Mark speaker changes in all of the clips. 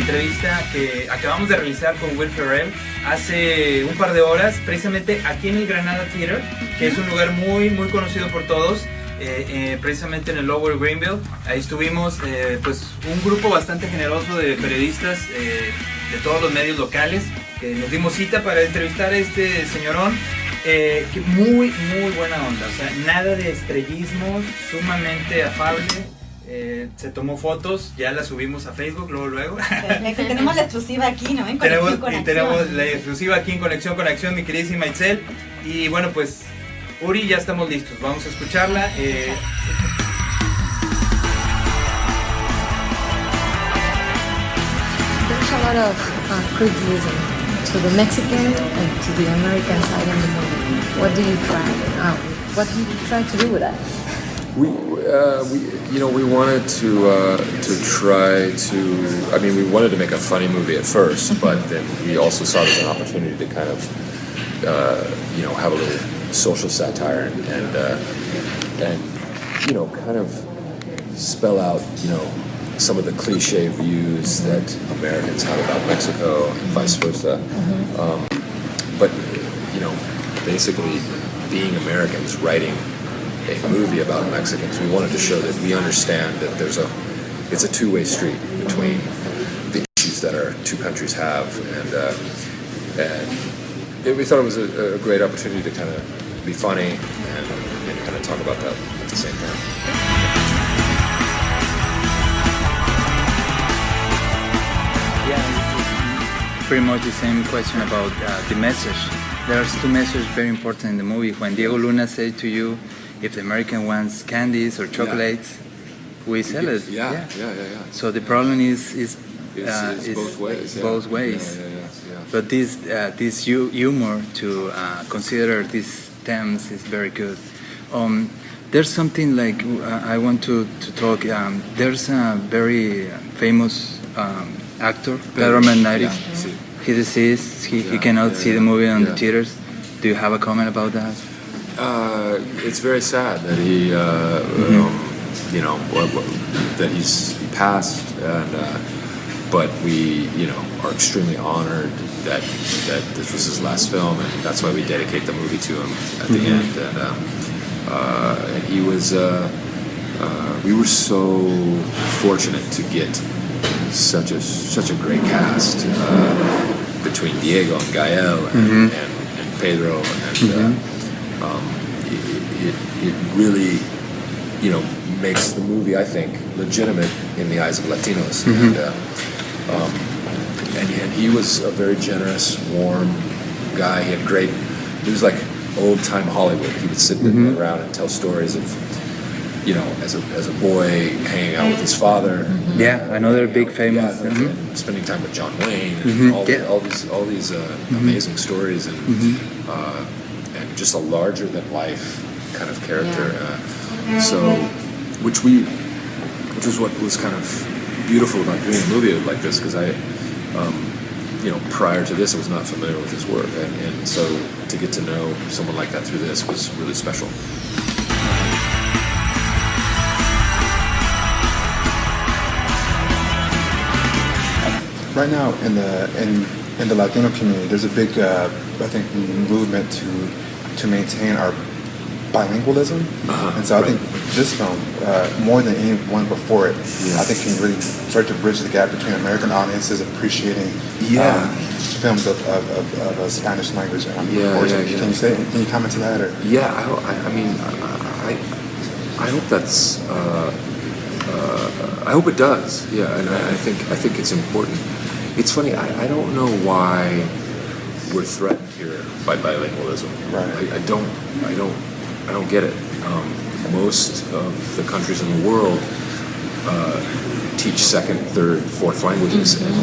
Speaker 1: entrevista que acabamos de realizar con Will Ferrell hace un par de horas, precisamente aquí en el Granada Theater, que es un lugar muy conocido por todos, precisamente en el Lower Greenville. Ahí estuvimos pues un grupo bastante generoso de periodistas de todos los medios locales, que nos dimos cita para entrevistar a este señorón. Que muy buena onda, o sea, nada de estrellismo, sumamente afable. Se tomó fotos, ya las subimos a Facebook luego.
Speaker 2: Tenemos la exclusiva aquí, ¿no? En Conexión con Acción.
Speaker 1: Tenemos la exclusiva aquí en Conexión con Acción, mi queridísima Itzel. Y bueno, pues Uri, ya estamos listos, vamos a escucharla.
Speaker 3: There's a lot of criticism to the Mexican and to the American side in the movie. What do you try to do with that?
Speaker 4: We wanted to try to. I mean, we wanted to make a funny movie at first, but then we also saw it as an opportunity to kind of, have a little social satire and kind of spell out, some of the cliche views that Americans have about Mexico and vice versa. But basically, being Americans writing a movie about Mexicans, we wanted to show that we understand that it's a two-way street between the issues that our two countries have, and we thought it was a great opportunity to kind of be funny and kind of talk about that at the same time.
Speaker 1: Yeah, pretty much the same question about the message. There's two messages very important in the movie. When Diego Luna said to you, if the American wants candies or chocolates, we sell it.
Speaker 4: Yeah.
Speaker 1: So the problem is
Speaker 4: both ways. Yeah.
Speaker 1: Both ways.
Speaker 4: Yeah.
Speaker 1: But this humor to consider these themes is very good. There's something like I want to talk. There's a very famous actor, Pedro Armendáriz.
Speaker 4: Yeah.
Speaker 1: He deceased. He cannot see the movie on the theaters. Do you have a comment about that?
Speaker 4: It's very sad that he, that he's passed, but we, are extremely honored that this was his last film, and that's why we dedicate the movie to him at the end. And he was, we were so fortunate to get such a great cast between Diego and Gael and Pedro and. It really, makes the movie, I think, legitimate in the eyes of Latinos. And he was a very generous, warm guy. He was like old-time Hollywood. He would sit around and tell stories of, as a boy hanging out with his father.
Speaker 1: Yeah, another big famous.
Speaker 4: And spending time with John Wayne and all these amazing stories and just a larger-than-life kind of character. Which was what was kind of beautiful about doing a movie like this, because I, prior to this, I was not familiar with his work, and so to get to know someone like that through this was really special.
Speaker 5: Right now, in the Latino community, there's a big, movement to maintain our bilingualism, and so I think this film, more than any one before it, I think can really start to bridge the gap between American audiences appreciating films of a Spanish language. Can you comment to that? Or?
Speaker 4: Yeah, I hope that's. I hope it does. Yeah, and I think it's important. It's funny. I don't know why we're threatened here by bilingualism.
Speaker 5: Right.
Speaker 4: I don't get it. Most of the countries in the world teach second, third, fourth languages, and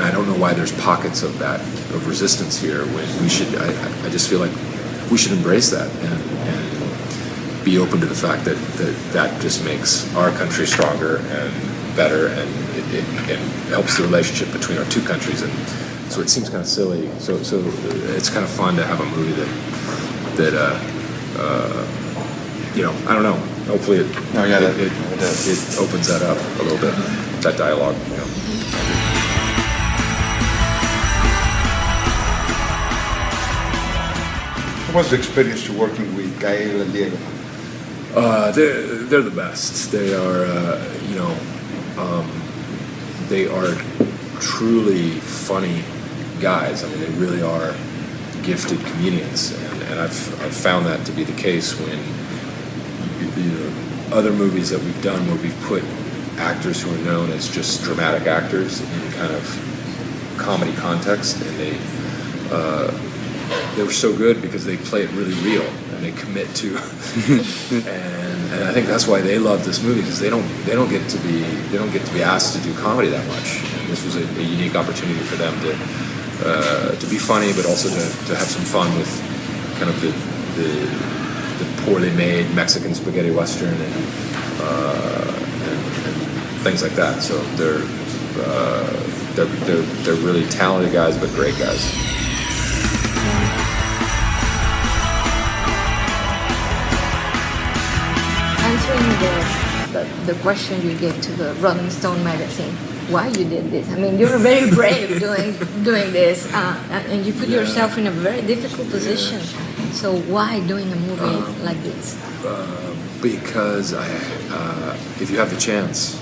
Speaker 4: I don't know why there's pockets of resistance here when we should. I just feel like we should embrace that and be open to the fact that just makes our country stronger and better, and it helps the relationship between our two countries. And so it seems kind of silly. So it's kind of fun to have a movie that I don't know. Hopefully it opens that up a little bit. that dialogue.
Speaker 5: What was the experience to working with Gael and Diego?
Speaker 4: They're the best. They are, they are truly funny guys. I mean, they really are gifted comedians, and I've found that to be the case when other movies that we've done where we've put actors who are known as just dramatic actors in kind of comedy context, and they were so good because they play it really real and they commit to and I think that's why they love this movie, because they don't get to be asked to do comedy that much, and this was a unique opportunity for them to be funny, but also to have some fun with kind of the poorly made Mexican spaghetti western and things like that. So they're really talented guys, but great guys.
Speaker 3: Answering the question you gave to the Rolling Stone magazine, why you did this? I mean, you were very brave doing this, and you put yourself in a very difficult position. So why doing a movie like this?
Speaker 4: Because if you have the chance,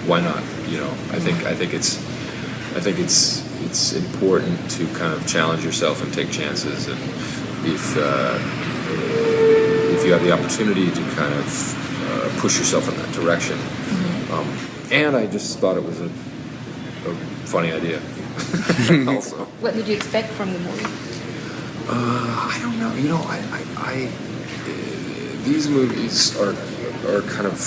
Speaker 4: why not? I think it's important to kind of challenge yourself and take chances, and if you have the opportunity to kind of push yourself in that direction. And I just thought it was a funny idea. Also,
Speaker 3: what did you expect from the movie?
Speaker 4: I don't know. These movies are kind of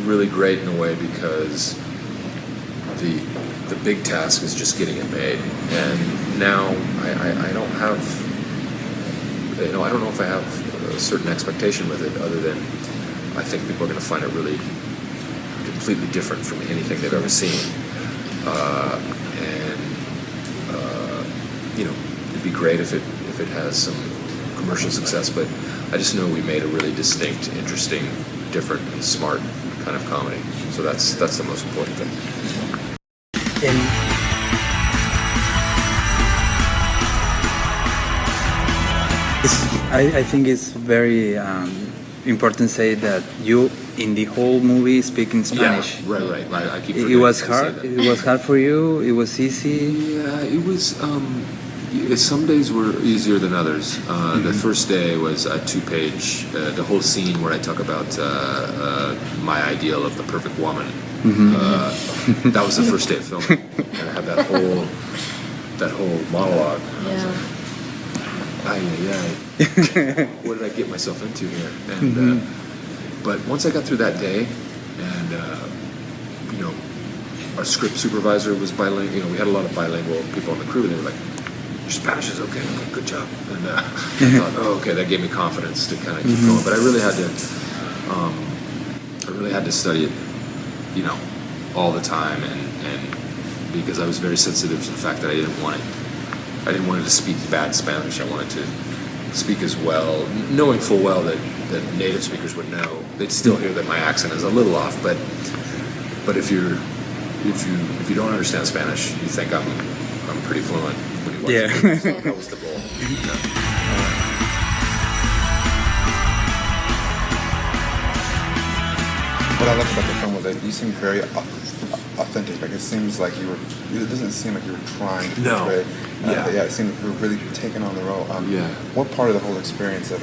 Speaker 4: really great in a way because the big task is just getting it made, and now I don't have, I don't know if I have a certain expectation with it, other than I think people are going to find it really completely different from anything they've ever seen, it'd be great if it has some commercial success, but I just know we made a really distinct, interesting, different, and smart kind of comedy. So that's the most important thing.
Speaker 6: I think it's very important to say that you, in the whole movie, speak in Spanish.
Speaker 4: Yeah, right. I keep
Speaker 6: it was hard. It was hard for you. It was easy.
Speaker 4: Yeah, it was. Some days were easier than others. The first day was a 2-page, the whole scene where I talk about my ideal of the perfect woman. That was the first day of filming, and I had that whole monologue.
Speaker 3: Yeah.
Speaker 4: What did I get myself into here? And but once I got through that day, and our script supervisor was bilingual. We had a lot of bilingual people on the crew, and they were like, "Your Spanish is okay, good job." And I thought, "Oh, okay," that gave me confidence to kind of keep going. But I really had to study it, all the time, and because I was very sensitive to the fact that I didn't want it to speak bad Spanish. I wanted to speak as well, knowing full well that native speakers would know. They'd still hear that my accent is a little off, but if you don't understand Spanish, you think I'm pretty fluent.
Speaker 6: Yeah.
Speaker 4: That was the goal.
Speaker 5: What I loved about the film was that you seemed very authentic. Like, it seems like it doesn't seem like you were trying to portray. It seemed like you were really taking on the role. What part of the whole experience of,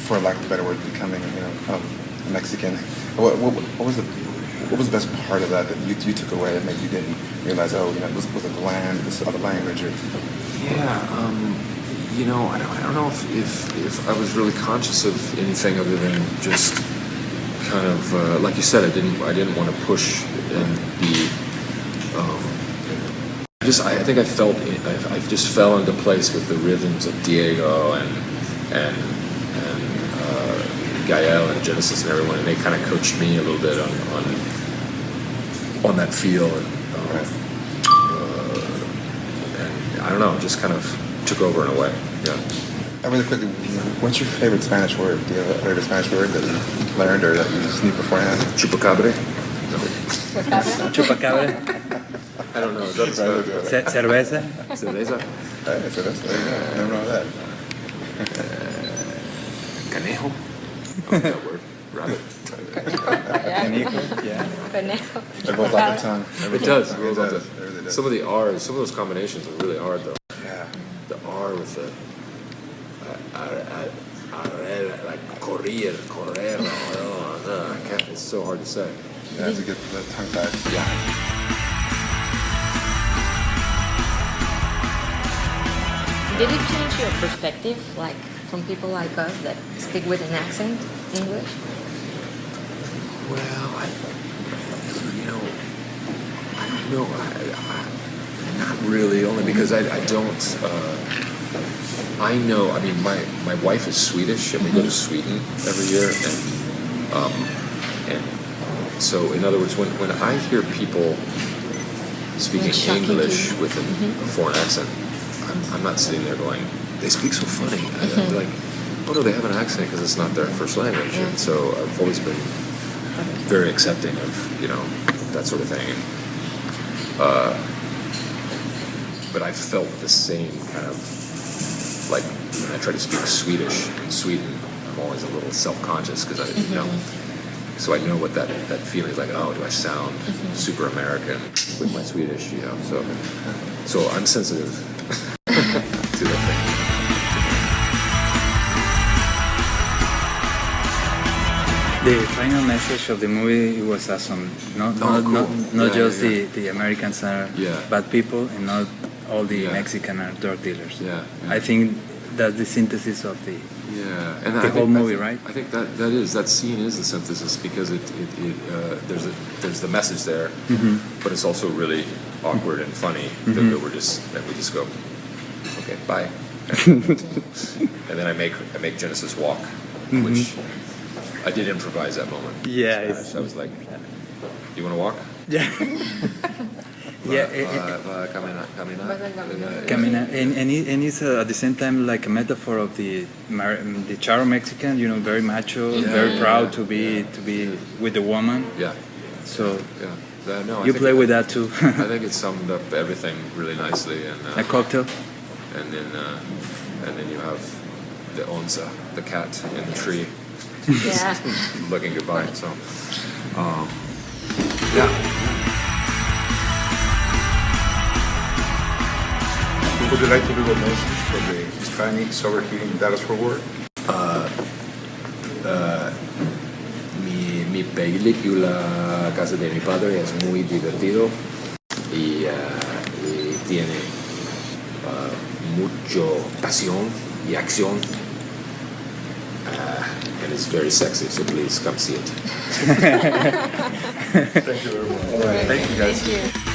Speaker 5: for lack of a better word, becoming, a Mexican, what was the best part of that you took away that maybe you didn't realize, this was a land, this other language? Or...
Speaker 4: I don't know if I was really conscious of anything other than just kind of, like you said, I didn't want to push and be, I think I just fell into place with the rhythms of Diego and Gael and Genesis and everyone, and they kind of coached me a little bit on that feel, and I don't know, just kind of took over in a way. Yeah.
Speaker 5: Really quickly, what's your favorite Spanish word? Do you have a favorite Spanish word that you learned or that you just knew beforehand?
Speaker 4: Chupacabra.
Speaker 6: Chupacabra.
Speaker 4: I don't know. Is that the
Speaker 6: Cerveza.
Speaker 4: Cerveza?
Speaker 5: Cerveza. I don't know that.
Speaker 4: Canejo. Oh, that word. Rabbit.
Speaker 6: Canijo, yeah.
Speaker 3: Conejo.
Speaker 5: It rolls off the tongue.
Speaker 4: It does. It
Speaker 5: It
Speaker 4: rolls off
Speaker 5: does.
Speaker 4: the-
Speaker 5: It really does.
Speaker 4: Some of the R's, some of those combinations are really hard though.
Speaker 5: Yeah.
Speaker 4: The R with the like correr. I can't. It's so hard to say.
Speaker 5: Yeah, it's a good tongue tied.
Speaker 4: Yeah.
Speaker 3: Did it change your perspective, like from people like us that speak with an accent English?
Speaker 4: Well, I don't know. Not really, only because I don't. I know. I mean, my wife is Swedish, and we go to Sweden every year, and so in other words, when I hear people speaking
Speaker 3: Like shocking
Speaker 4: English
Speaker 3: to you.
Speaker 4: with a foreign accent, I'm not sitting there going, they speak so funny. I'm like, oh no, they have an accent because it's not their first language, and so I've always been very accepting of that sort of thing. But I felt the same kind of like when I try to speak Swedish in Sweden, I'm always a little self-conscious because so I know what that feeling is like. Oh, do I sound super American with my Swedish? So I'm sensitive to that thing.
Speaker 6: The final message of the movie, it was awesome. Not
Speaker 4: Cool.
Speaker 6: just
Speaker 4: Yeah.
Speaker 6: The Americans are
Speaker 4: Yeah.
Speaker 6: bad people, and not all the
Speaker 4: Yeah.
Speaker 6: Mexican are drug dealers.
Speaker 4: Yeah.
Speaker 6: I think that's the synthesis of the
Speaker 4: Yeah, and
Speaker 6: The whole movie, right?
Speaker 4: I think that scene is the synthesis because there's the message there, but it's also really awkward and funny that we just go, okay, bye, and then I make Genesis walk, which I did improvise that moment.
Speaker 6: Yeah,
Speaker 4: I was like, you want to walk?
Speaker 6: yeah. Yeah,
Speaker 4: Camina.
Speaker 6: and it's at the same time like a metaphor of the Charo Mexican, very macho, very proud to be with the woman.
Speaker 4: Yeah.
Speaker 6: So
Speaker 4: Yeah. No, I
Speaker 6: you
Speaker 4: think
Speaker 6: play with that too.
Speaker 4: I think it summed up everything really nicely, and
Speaker 6: A cocktail.
Speaker 4: and then you have the onza, the cat in the tree,
Speaker 3: Yeah.
Speaker 4: looking goodbye. So, yeah.
Speaker 5: Would you like to do a message for the Hispanics over here in Dallas Fort Worth?
Speaker 4: Mi película Casa de Mi Padre es muy divertido y tiene mucho pasión y acción. And it's very sexy, so please come see it.
Speaker 5: Thank you very much.
Speaker 3: All right.
Speaker 5: Thank you, guys.
Speaker 3: Thank you.